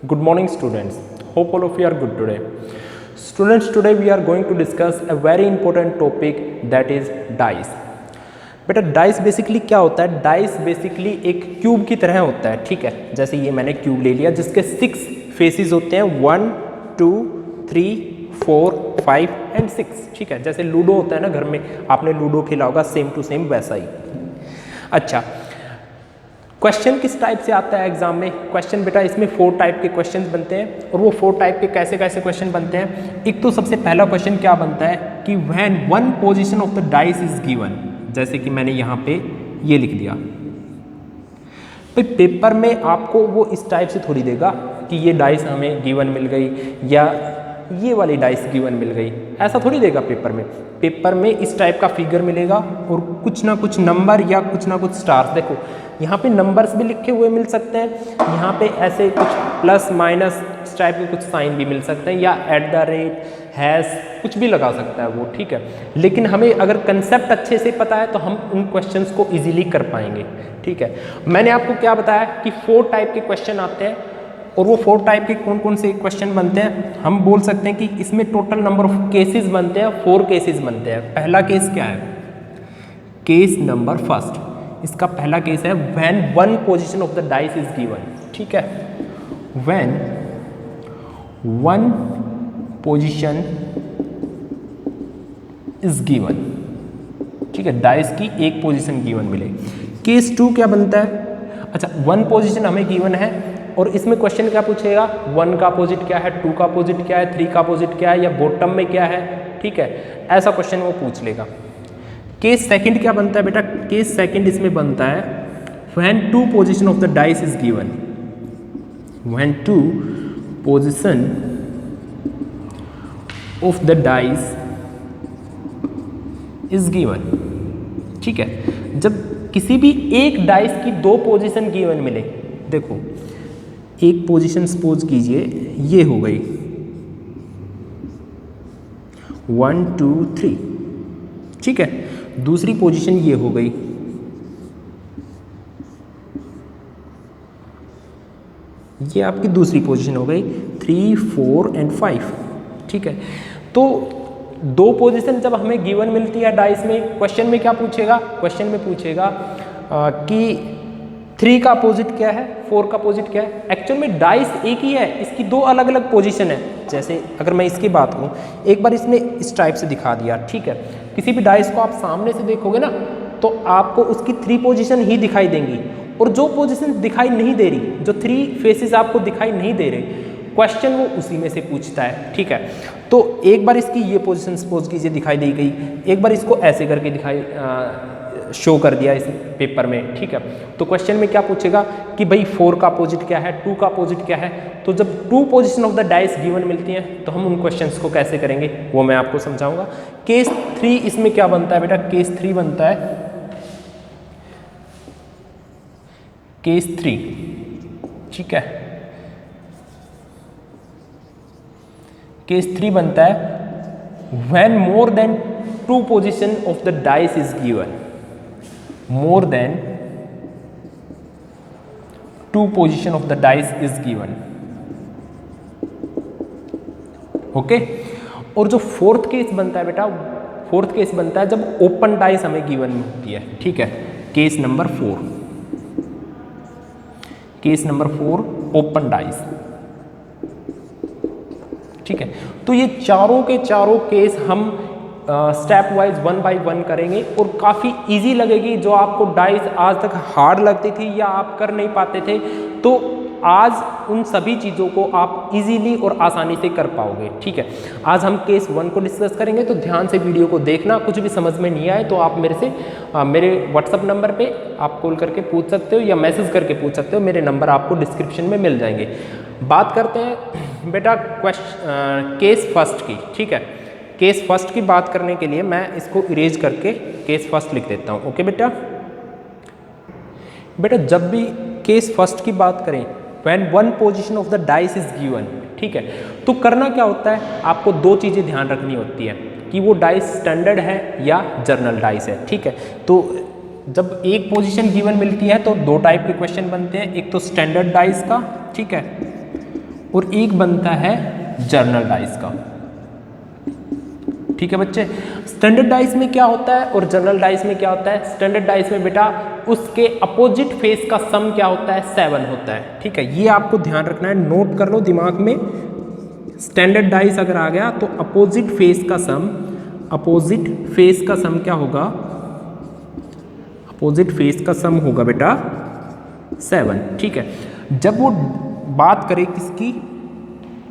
Good morning, students. Hope all of you are good today. Students, today we are going to discuss a very important topic, that is dice. बेटा dice basically क्या होता है? Dice basically एक cube की तरह होता है, ठीक है। जैसे ये मैंने क्यूब ले लिया जिसके 6 फेसेस होते हैं, 1 2 3 4 5 एंड 6, ठीक है। जैसे लूडो होता है ना, घर में आपने लूडो खेला होगा, सेम टू सेम वैसा ही। अच्छा, क्वेश्चन किस टाइप से आता है एग्जाम में? क्वेश्चन बेटा इसमें 4 टाइप के क्वेश्चंस बनते हैं, और वो 4 टाइप के कैसे कैसे क्वेश्चन बनते हैं। एक तो सबसे पहला क्वेश्चन क्या बनता है कि when one position of the dice is given, जैसे कि मैंने यहाँ पे ये लिख दिया। भाई पेपर में आपको वो इस टाइप से थोड़ी देगा कि ये डाइस हमें गिवन मिल गई या ये वाली डाइस गिवन मिल गई, ऐसा थोड़ी देगा पेपर में। पेपर में इस टाइप का फिगर मिलेगा और कुछ ना कुछ नंबर या कुछ ना कुछ स्टार्स। देखो यहाँ पे नंबर्स भी लिखे हुए मिल सकते हैं, यहाँ पे ऐसे कुछ प्लस माइनस इस टाइप के कुछ साइन भी मिल सकते हैं, या एट द रेट हैश कुछ भी लगा सकता है वो, ठीक है। लेकिन हमें अगर कंसेप्ट अच्छे से पता है तो हम उन क्वेश्चंस को इजीली कर पाएंगे, ठीक है। मैंने आपको क्या बताया कि 4 टाइप के क्वेश्चन आते हैं, और वो 4 टाइप के कौन कौन से क्वेश्चन बनते हैं हम बोल सकते हैं कि इसमें टोटल नंबर ऑफ केसेस बनते हैं, 4 केसेस बनते हैं। पहला केस क्या है? केस नंबर फर्स्ट, इसका पहला केस है when one position of the dice is given, ठीक है। When one position is given, ठीक है, डाइस की एक पोजीशन गिवन मिले। केस 2 क्या बनता है? अच्छा, वन पोजीशन हमें गिवन है और इसमें क्वेश्चन क्या पूछेगा, 1 का अपोजिट क्या है, 2 का अपोजिट क्या है, 3 का अपोजिट क्या है, या बॉटम में क्या है, ठीक है। ऐसा क्वेश्चन वो पूछ लेगा। केस सेकंड क्या बनता है बेटा? केस सेकंड इसमें बनता है when 2 position of the dice is given, when 2 position of the dice is given, ठीक है। जब किसी भी एक डाइस की 2 पोजीशन गिवन मिले, देखो एक पोजीशन सपोज कीजिए ये हो गई 1 2 3, ठीक है। दूसरी पोजीशन ये हो गई, ये आपकी दूसरी पोजीशन हो गई 3 4 एंड 5, ठीक है। तो 2 पोजीशन जब हमें गिवन मिलती है डाइस में, क्वेश्चन में क्या पूछेगा? क्वेश्चन में पूछेगा कि 3 का अपोजिट क्या है, 4 का अपोजिट क्या है। एक्चुअल में डाइस एक ही है, इसकी 2 अलग अलग पोजीशन है। जैसे अगर मैं इसकी बात करूँ, एक बार इसने इस टाइप से दिखा दिया, ठीक है। किसी भी डाइस को आप सामने से देखोगे ना तो आपको उसकी 3 पोजीशन ही दिखाई देंगी, और जो पोजीशन दिखाई नहीं दे रही, जो 3 फेसेस आपको दिखाई नहीं दे रहे, क्वेश्चन वो उसी में से पूछता है, ठीक है। तो एक बार इसकी ये पोजीशन सपोज कीजिए दिखाई दी गई, एक बार इसको ऐसे करके दिखाई शो कर दिया इस पेपर में, ठीक है। तो क्वेश्चन में क्या पूछेगा कि भाई 4 का अपोजिट क्या है, 2 का अपोजिट क्या है। तो जब 2 position of the dice given मिलती हैं तो हम उन क्वेश्चंस को कैसे करेंगे वो मैं आपको समझाऊंगा। केस 3 इसमें क्या बनता है बेटा? केस 3 बनता है, केस 3, ठीक है। केस 3 बनता है when more than 2 position of the dice is given, more than 2 position of the dice is given, okay. और जो 4th केस बनता है बेटा, 4th केस बनता है जब ओपन डाइस हमें गिवन होती है, ठीक है। Case number 4, case number 4 open dice, ठीक है। तो ये चारों के चारों केस हम स्टेप वाइज 1 बाय 1 करेंगे, और काफ़ी इजी लगेगी। जो आपको डाइस आज तक हार्ड लगती थी या आप कर नहीं पाते थे, तो आज उन सभी चीज़ों को आप इजीली और आसानी से कर पाओगे, ठीक है। आज हम केस 1 को डिस्कस करेंगे, तो ध्यान से वीडियो को देखना। कुछ भी समझ में नहीं आए तो आप मेरे से मेरे व्हाट्सअप नंबर पे आप कॉल करके पूछ सकते हो या मैसेज करके पूछ सकते हो, मेरे नंबर आपको डिस्क्रिप्शन में मिल जाएंगे। बात करते हैं बेटा केस फर्स्ट की, ठीक है। केस फर्स्ट की बात करने के लिए मैं इसको इरेज करके केस फर्स्ट लिख देता हूँ, ओके बेटा। बेटा जब भी केस फर्स्ट की बात करें, when one position of the dice is given, ठीक है, तो करना क्या होता है, आपको 2 चीज़ें ध्यान रखनी होती है कि वो डाइस स्टैंडर्ड है या जर्नल डाइस है, ठीक है। तो जब एक पोजीशन गिवन मिलती है तो 2 टाइप के क्वेश्चन बनते हैं, एक तो स्टैंडर्ड डाइस का, ठीक है, और एक बनता है जर्नल डाइस का। ठीक है बच्चे, स्टैंडर्ड डाइस में क्या होता है और जर्नल डाइस में क्या होता है? स्टैंडर्ड डाइस में बेटा उसके अपोजिट फेस का सम क्या होता है? 7 होता है। ठीक है, ये आपको ध्यान रखना है, नोट कर लो दिमाग में। स्टैंडर्ड डाइस अगर आ गया तो अपोजिट फेस का सम क्या होगा? अपोजिट फेस का सम होगा बेटा 7। ठीक है, जब वो बात करें किसकी?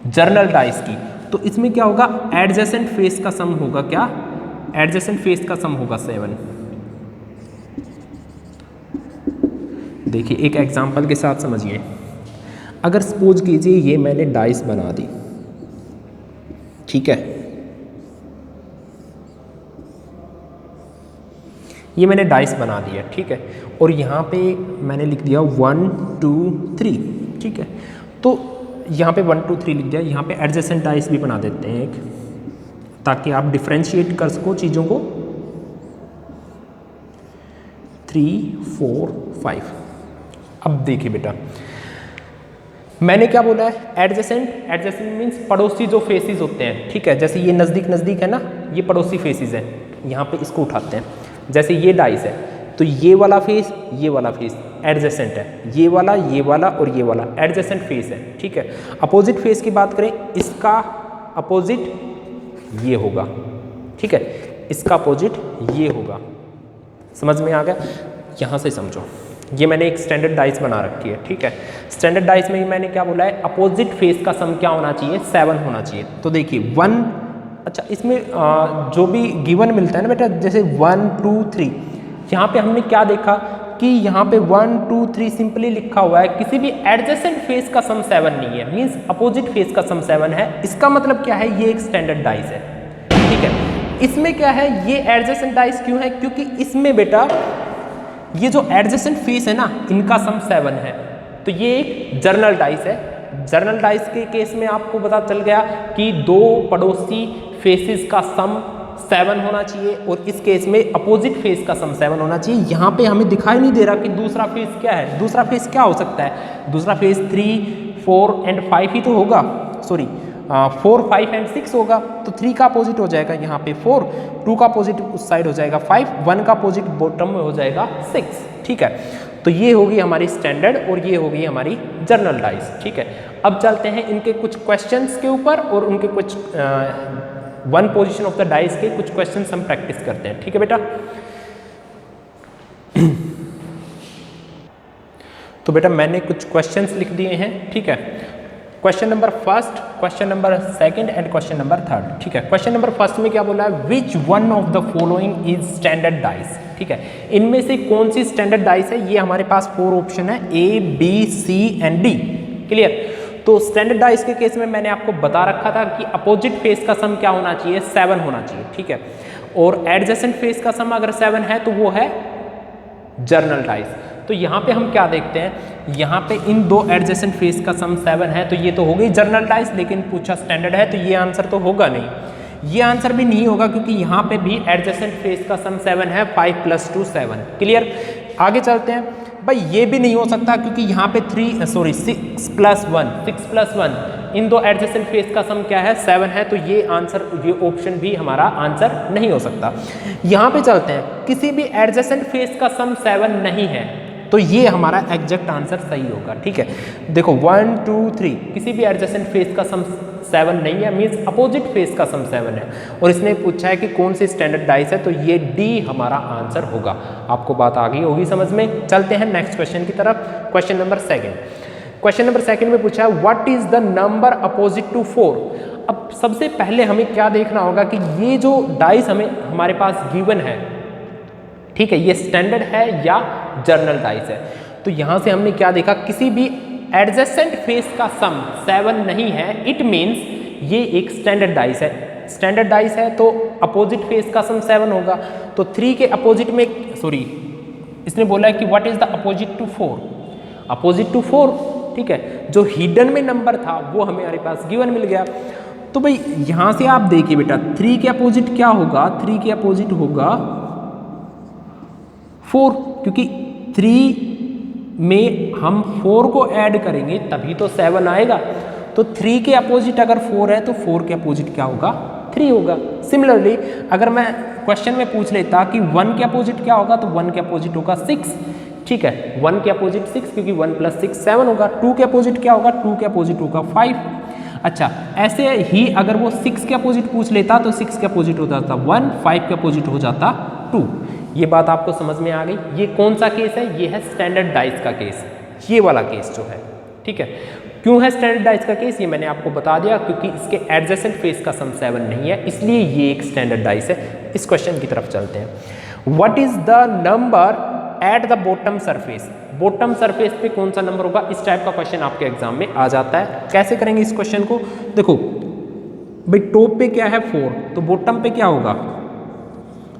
जर्नल डाइस की, तो इसमें क्या होगा? एडजेसेंट फेस का सम होगा क्या? एडजेसेंट फेस का सम होगा 7। देखिए एक एग्जांपल के साथ समझिए। अगर सपोज कीजिए ये मैंने डाइस बना दी, ठीक है, ये मैंने डाइस बना दिया, ठीक है, और यहाँ पे मैंने लिख दिया 1 2 3, ठीक है, तो यहाँ पे 1 2 3 लिख दिया। यहाँ पे एडजेसेंट डाइस भी बना देते हैं एक, ताकि आप डिफ्रेंशिएट कर सको चीज़ों को। 3 4 5। अब देखिए बेटा, मैंने क्या बोला है? एडजेसेंट। एडजेसेंट मीन्स पड़ोसी जो फेसेस होते हैं, ठीक है, जैसे ये नज़दीक नज़दीक है ना, ये पड़ोसी फेसेस हैं। यहाँ पे इसको उठाते हैं, जैसे ये डाइस है, तो ये वाला फेस एडजेसेंट है, ये वाला और ये वाला एडजेसेंट फेस है। ठीक है, अपोजिट फेस की बात करें, इसका अपोजिट ये होगा, ठीक है, इसका अपोजिट ये होगा। समझ में आ गया? यहाँ से समझो, ये मैंने एक स्टैंडर्ड डाइस बना रखी है, ठीक है। स्टैंडर्ड डाइस में मैंने क्या बोला है? अपोजिट फेस का सम क्या होना चाहिए? 7 होना चाहिए। तो देखिए 1, अच्छा इसमें जो भी गिवन मिलता है ना बेटा, जैसे 1 2 3, यहाँ पे हमने क्या देखा कि यहाँ पे 1 2 3 सिंपली लिखा हुआ है, किसी भी एडजेसेंट फेस का सम 7 नहीं है, मीन्स अपोजिट फेस का सम 7 है। इसका मतलब क्या है? ये एक स्टैंडर्ड डाइस है, ठीक है। इसमें क्या है? ये एडजेसेंट डाइस क्यों है? क्योंकि इसमें बेटा ये जो एडजेसेंट फेस है ना, इनका सम 7 है, तो ये एक जर्नल डाइस है। जर्नल डाइस के केस में आपको पता चल गया कि दो पड़ोसी फेसेस का सम 7 होना चाहिए, और इस केस में अपोजिट फेस का सम 7 होना चाहिए। यहाँ पे हमें दिखाई नहीं दे रहा कि दूसरा फेस क्या है। दूसरा फेस क्या हो सकता है? दूसरा फेस 3 4 एंड 5 ही तो होगा, सॉरी 4 5 एंड 6 होगा। तो 3 का अपोजिट हो जाएगा यहाँ पे 4, 2 का अपोजिट उस साइड हो जाएगा 5, 1 का अपोजिट बॉटम में हो जाएगा 6, ठीक है। तो ये होगी हमारी स्टैंडर्ड और ये होगी हमारी जर्नल डाइस, ठीक है। अब चलते हैं इनके कुछ क्वेश्चंस के ऊपर, और उनके कुछ one position of the dice के कुछ क्वेश्चंस हम प्रैक्टिस करते हैं, ठीक है बेटा। तो बेटा मैंने कुछ क्वेश्चंस लिख दिए हैं, ठीक है। Question number first, question number second and question number third, ठीक है। क्वेश्चन नंबर फर्स्ट में क्या बोला है? Which one of the following is standard dice, ठीक है। इनमें से कौन सी स्टैंडर्ड डाइस है? ये हमारे पास 4 ऑप्शन है, A B C and D, clear. तो स्टैंडर्ड डाइस के केस में मैंने आपको बता रखा था कि अपोजिट फेस का सम क्या होना चाहिए? 7 होना चाहिए, ठीक है। और एडजेसेंट फेस का सम अगर 7 है तो वो है जर्नल डाइस। तो यहाँ पे हम क्या देखते हैं? यहाँ पे इन दो एडजेसेंट फेस का सम 7 है, तो ये तो हो गई जर्नल डाइस, लेकिन पूछा स्टैंडर्ड है, तो ये आंसर तो होगा नहीं। ये आंसर भी नहीं होगा क्योंकि यहाँ पे भी एडजेसेंट फेस का सम 7 है, 5 + 2 7, क्लियर। आगे चलते हैं भाई, ये भी नहीं हो सकता क्योंकि यहाँ पे 6 + 1, इन दो एडजेसेंट फेस का सम क्या है? 7 है, तो ये आंसर, ये ऑप्शन भी हमारा आंसर नहीं हो सकता। यहाँ पे चलते हैं, किसी भी एडजेसेंट फेस का सम 7 नहीं है, तो ये हमारा एग्जैक्ट आंसर सही होगा, ठीक है। देखो 1 2 3, किसी भी एडजेसेंट फेस का सम 7 नहीं है, मीन्स अपोजिट फेस का सम 7 है, और इसने पूछा है कि कौन सी स्टैंडर्ड डाइस है, तो ये डी हमारा आंसर होगा। आपको बात आ गई होगी समझ में। चलते हैं नेक्स्ट क्वेश्चन की तरफ। Question number second, question number second में पूछा है what is the number opposite to 4। अब सबसे पहले हमें क्या देखना होगा कि ये जो डाइस हमारे पास गिवन है, ठीक है, ये स्टैंडर्ड है या जर्नल डाइस है। तो यहाँ से हमने क्या देखा? किसी भी एडजेसेंट फेस का सम 7 नहीं है, इट मीन्स ये एक स्टैंडर्ड डाइस है। स्टैंडर्ड डाइस है तो अपोजिट फेस का सम 7 होगा। तो 3 के अपोजिट में, सॉरी इसने बोला है कि what is the opposite to 4, opposite to 4, ठीक है। जो हिडन में नंबर था वो हमारे पास गिवन मिल गया। तो भाई यहाँ से आप देखिए बेटा, 3 के अपोजिट क्या होगा? 3 के अपोजिट होगा 4, क्योंकि 3 में हम 4 को ऐड करेंगे तभी तो 7 आएगा। तो 3 के अपोजिट अगर 4 है तो 4 के अपोजिट क्या होगा, 3 होगा। सिमिलरली अगर मैं क्वेश्चन में पूछ लेता कि 1 के अपोजिट क्या होगा, तो 1 के अपोजिट होगा 6, ठीक है, 1 के अपोजिट 6 क्योंकि 1 + 6 7 होगा। 2 के अपोजिट क्या होगा, 2 के अपोजिट होगा 5। अच्छा, ऐसे ही अगर वो 6 के अपोजिट पूछ लेता तो 6 के अपोजिट हो जाता 1, 5 के अपोजिट हो जाता 2। ये बात आपको समझ में आ गई। ये कौन सा केस है, ये है स्टैंडर्ड डाइस का केस, ये वाला केस जो है, ठीक है। क्यों है स्टैंडर्ड डाइस का केस, ये मैंने आपको बता दिया, क्योंकि इसके एडजेसेंट फेस का सम 7 नहीं है, इसलिए ये एक स्टैंडर्ड डाइस है। इस क्वेश्चन की तरफ चलते हैं। What is the number at the bottom surface, bottom surface पे कौन सा नंबर होगा, इस टाइप का क्वेश्चन आपके एग्जाम में आ जाता है। कैसे करेंगे इस क्वेश्चन को, देखो भाई टॉप पे क्या है 4, तो बॉटम पे क्या होगा।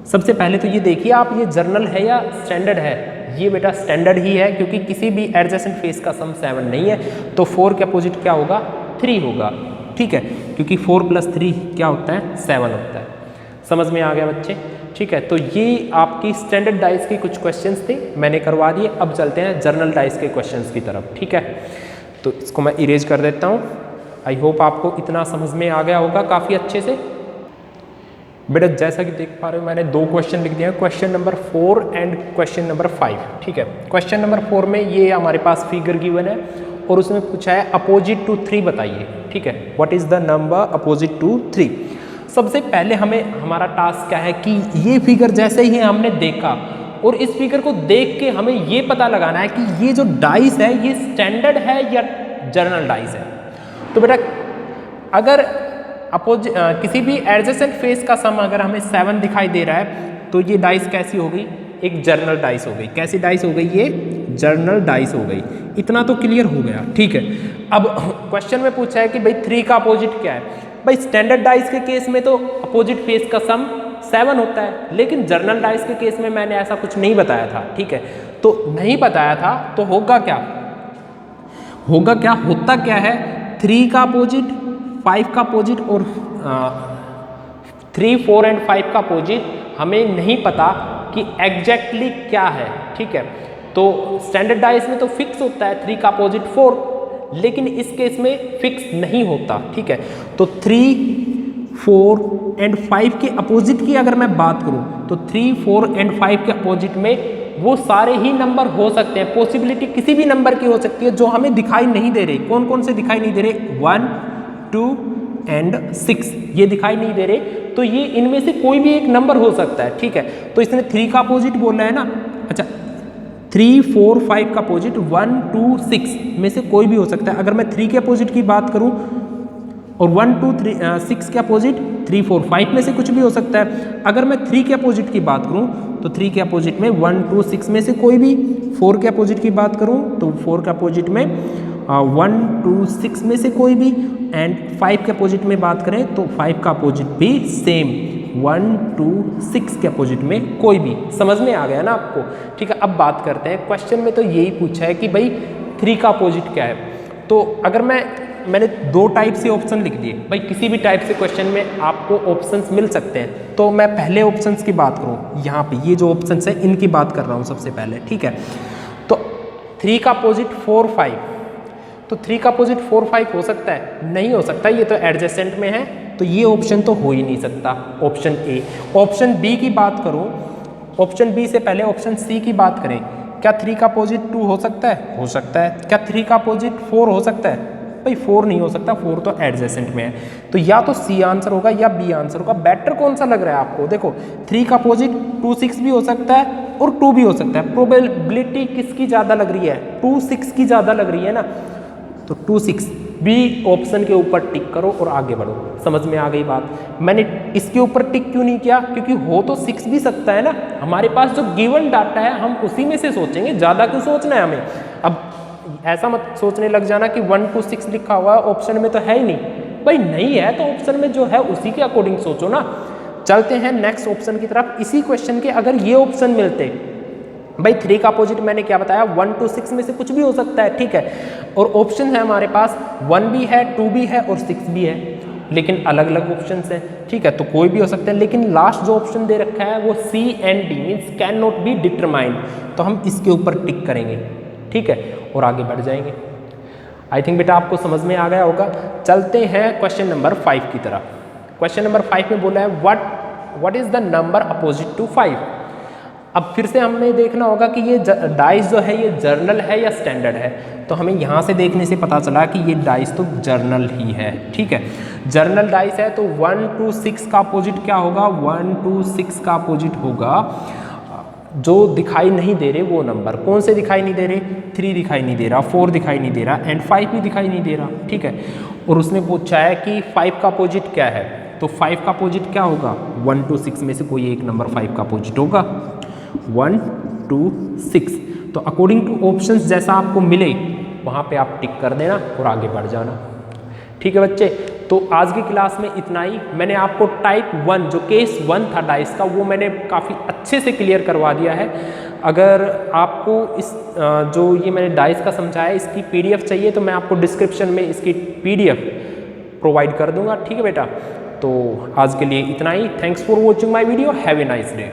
सबसे पहले तो ये देखिए आप, ये जर्नल है या स्टैंडर्ड है, ये बेटा स्टैंडर्ड ही है, क्योंकि किसी भी एडजेसेंट फेस का सम 7 नहीं है, तो 4 के अपोजिट क्या होगा, 3 होगा, ठीक है, क्योंकि 4 + 3 क्या होता है, 7 होता है। समझ में आ गया बच्चे, ठीक है। तो ये आपकी स्टैंडर्ड डाइस के कुछ क्वेश्चंस थे, मैंने करवा दिए। अब चलते हैं जर्नल डाइस के क्वेश्चंस की तरफ, ठीक है। तो इसको मैं इरेज कर देता हूँ। आई होप आपको इतना समझ में आ गया होगा काफ़ी अच्छे से। बेटा जैसा कि देख पा रहे हो मैंने 2 क्वेश्चन लिख दिए हैं, question number 4 and question number 5, ठीक है। क्वेश्चन नंबर 4 में ये हमारे पास फिगर गिवन है और उसमें पूछा है अपोजिट टू 3 बताइए, ठीक है। What is the number opposite to 3। सबसे पहले हमें हमारा टास्क क्या है कि ये फिगर जैसे ही हमने देखा और इस फिगर को देख के हमें ये पता लगाना है कि ये जो डाइस है ये स्टैंडर्ड है या जर्नल डाइस है। तो बेटा अगर किसी भी एडजेसेंट फेस का सम अगर हमें 7 दिखाई दे रहा है तो ये डाइस कैसी हो गई, एक जर्नल डाइस हो गई। कैसी डाइस हो गई, ये जर्नल डाइस हो गई। इतना तो क्लियर हो गया, ठीक है। अब क्वेश्चन में पूछा है कि भाई 3 का अपोजिट क्या है। भाई स्टैंडर्ड डाइस के केस में तो अपोजिट फेस का सम 7 होता है, लेकिन जर्नल डाइस के केस में मैंने ऐसा कुछ नहीं बताया था, ठीक है। तो नहीं बताया था तो होगा क्या, होता क्या है, 3 का अपोजिट, 5 का अपोजिट और 3, 4 एंड 5 का अपोजिट हमें नहीं पता कि एग्जैक्टली क्या है, ठीक है। तो स्टैंडर्ड डाइस में तो फिक्स होता है 3 का अपोजिट 4, लेकिन इस केस में फिक्स नहीं होता, ठीक है। तो 3, 4 एंड 5 के अपोजिट की अगर मैं बात करूं तो 3, 4 एंड 5 के अपोजिट में वो सारे ही नंबर हो सकते हैं। पॉसिबिलिटी किसी भी नंबर की हो सकती है जो हमें दिखाई नहीं दे रही। कौन कौन से दिखाई नहीं दे रहे, 1, 2 एंड 6 ये दिखाई नहीं दे रहे, तो ये इनमें से कोई भी एक नंबर हो सकता है, ठीक है। तो इसने 3 का अपोजिट बोला है ना, अच्छा 3, 4, 5 का अपोजिट 1, 2, 6 में से कोई भी हो सकता है। अगर मैं 3 के अपोजिट की बात करूं और 1, 2, 3, 6 के अपोजिट 3, 4, 5 में से कुछ भी हो सकता है। अगर मैं 3 के अपोजिट की बात करूं तो 3 के अपोजिट में 1, 2, 6 में से कोई भी। 4 के अपोजिट की बात करूं तो 4 के अपोजिट में 1, 2, 6 में से कोई भी। एंड 5 के अपोजिट में बात करें तो 5 का अपोजिट भी सेम, 1, 2, 6 के अपोजिट में कोई भी। समझ में आ गया ना आपको, ठीक है। अब बात करते हैं, क्वेश्चन में तो यही पूछा है कि भाई 3 का अपोजिट क्या है। तो अगर मैंने 2 टाइप से ऑप्शन लिख दिए, भाई किसी भी टाइप से क्वेश्चन में आपको ऑप्शंस मिल सकते हैं। तो मैं पहले ऑप्शंस की बात करूँ, यहाँ पे ये जो ऑप्शंस है इनकी बात कर रहा हूँ सबसे पहले, ठीक है। तो 3 का अपोजिट 4, 5, तो 3 का अपोजिट 4, 5 हो सकता है, नहीं हो सकता, ये तो एडजेसेंट में है, तो ये ऑप्शन तो हो ही नहीं सकता, ऑप्शन ए। ऑप्शन बी की बात करूँ, ऑप्शन बी से पहले ऑप्शन सी की बात करें, क्या 3 का अपोजिट 2 हो सकता है, हो सकता है। क्या 3 का अपोजिट 4 हो सकता है, भाई 4 नहीं हो सकता, 4 तो एडजेसेंट में है। तो या तो सी आंसर होगा या बी आंसर होगा। बेटर कौन सा लग रहा है आपको, देखो 3 का अपोजिट 2, 6 भी हो सकता है और 2 भी हो सकता है। प्रोबेबिलिटी किसकी ज़्यादा लग रही है, 2, 6 की ज़्यादा लग रही है ना, तो 2, 6 बी ऑप्शन के ऊपर टिक करो और आगे बढ़ो। समझ में आ गई बात। मैंने इसके ऊपर टिक क्यों नहीं किया, क्योंकि हो तो 6 भी सकता है ना, हमारे पास जो गिवन डाटा है हम उसी में से सोचेंगे, ज़्यादा क्यों सोचना है हमें। अब ऐसा मत सोचने लग जाना कि 1 to 6 लिखा हुआ है ऑप्शन में तो है ही नहीं, भाई नहीं है तो ऑप्शन में जो है उसी के अकॉर्डिंग सोचो ना। चलते हैं नेक्स्ट ऑप्शन की तरफ। इसी क्वेश्चन के अगर ये ऑप्शन मिलते, भाई 3 का अपोजिट मैंने क्या बताया, 1 to 6 में से कुछ भी हो सकता है, ठीक है। और ऑप्शन है हमारे पास 1 भी है, 2 भी है और 6 भी है, लेकिन अलग अलग ऑप्शन है, ठीक है। तो कोई भी हो सकता है, लेकिन लास्ट जो ऑप्शन दे रखा है वो C and D means can not be determined, तो हम इसके ऊपर टिक करेंगे, ठीक है, और आगे बढ़ जाएंगे। आई थिंक बेटा आपको समझ में आ गया होगा। चलते हैं क्वेश्चन नंबर 5 की तरफ। क्वेश्चन नंबर 5 में बोला है what is the number opposite to 5। अब फिर से हमें देखना होगा कि ये डाइस जो है ये जर्नल है या स्टैंडर्ड है। तो हमें यहाँ से देखने से पता चला कि ये डाइस तो जर्नल ही है, ठीक है। जर्नल डाइस है तो 1 to 6 का अपोजिट क्या होगा, 1 to 6 का अपोजिट होगा जो दिखाई नहीं दे रहे वो नंबर। कौन से दिखाई नहीं दे रहे, 3 दिखाई नहीं दे रहा, 4 दिखाई नहीं दे रहा एंड 5 भी दिखाई नहीं दे रहा, ठीक है। और उसने पूछा है कि 5 का अपोजिट क्या है, तो 5 का अपोजिट क्या होगा, 1 to 6 में से कोई एक नंबर 5 का अपोजिट होगा, 1 to 6। तो अकॉर्डिंग टू ऑप्शंस जैसा आपको मिले वहाँ पे आप टिक कर देना और आगे बढ़ जाना, ठीक है बच्चे। तो आज की क्लास में इतना ही। मैंने आपको टाइप 1 जो केस 1 था डाइस का वो मैंने काफ़ी अच्छे से क्लियर करवा दिया है। अगर आपको इस जो ये मैंने डाइस का समझाया इसकी PDF चाहिए तो मैं आपको डिस्क्रिप्शन में इसकी PDF प्रोवाइड कर दूंगा, ठीक है बेटा। तो आज के लिए इतना ही। Thanks for watching my video, have a nice day.